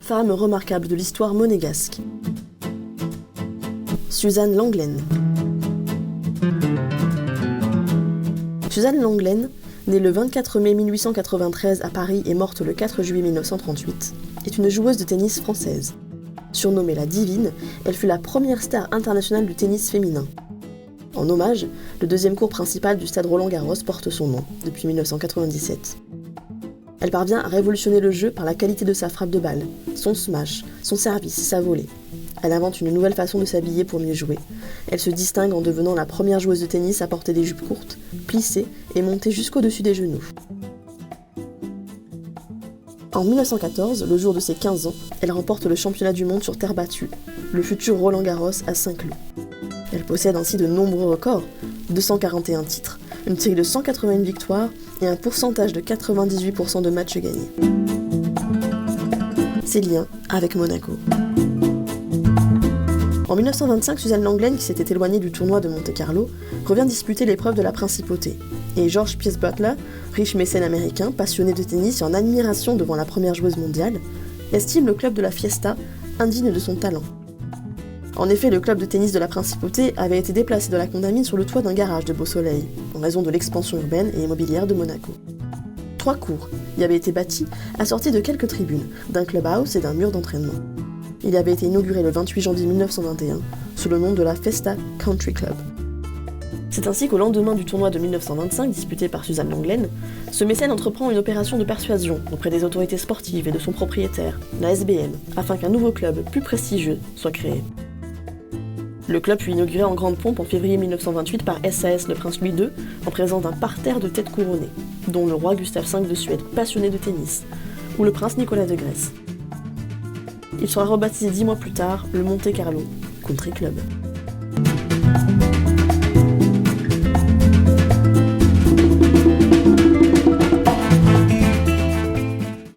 femme remarquable de l'histoire monégasque. Suzanne Lenglen. Suzanne Lenglen, née le 24 mai 1893 à Paris et morte le 4 juillet 1938, est une joueuse de tennis française. Surnommée la Divine, elle fut la première star internationale du tennis féminin. En hommage, le deuxième court principal du stade Roland-Garros porte son nom, depuis 1997. Elle parvient à révolutionner le jeu par la qualité de sa frappe de balle, son smash, son service, sa volée. Elle invente une nouvelle façon de s'habiller pour mieux jouer. Elle se distingue en devenant la première joueuse de tennis à porter des jupes courtes, plissées et montées jusqu'au-dessus des genoux. En 1914, le jour de ses 15 ans, elle remporte le championnat du monde sur terre battue, le futur Roland-Garros à Saint-Cloud. Elle possède ainsi de nombreux records, 241 titres, une série de 181 victoires et un pourcentage de 98% de matchs gagnés. Ses liens avec Monaco. En 1925, Suzanne Lenglen, qui s'était éloignée du tournoi de Monte-Carlo, revient disputer l'épreuve de la Principauté. Et George Pierce Butler, riche mécène américain, passionné de tennis et en admiration devant la première joueuse mondiale, estime le club de la Fiesta indigne de son talent. En effet, le club de tennis de la Principauté avait été déplacé de la Condamine sur le toit d'un garage de Beau-Soleil, en raison de l'expansion urbaine et immobilière de Monaco. 3 cours y avaient été bâtis, assortis de quelques tribunes, d'un clubhouse et d'un mur d'entraînement. Il avait été inauguré le 28 janvier 1921, sous le nom de la Festa Country Club. C'est ainsi qu'au lendemain du tournoi de 1925, disputé par Suzanne Lenglen, ce mécène entreprend une opération de persuasion auprès des autorités sportives et de son propriétaire, la SBM, afin qu'un nouveau club plus prestigieux soit créé. Le club fut inauguré en grande pompe en février 1928 par SAS le prince Louis II, en présence d'un parterre de têtes couronnées, dont le roi Gustave V de Suède, passionné de tennis, ou le prince Nicolas de Grèce. Il sera rebaptisé 10 mois plus tard le Monte Carlo Country Club.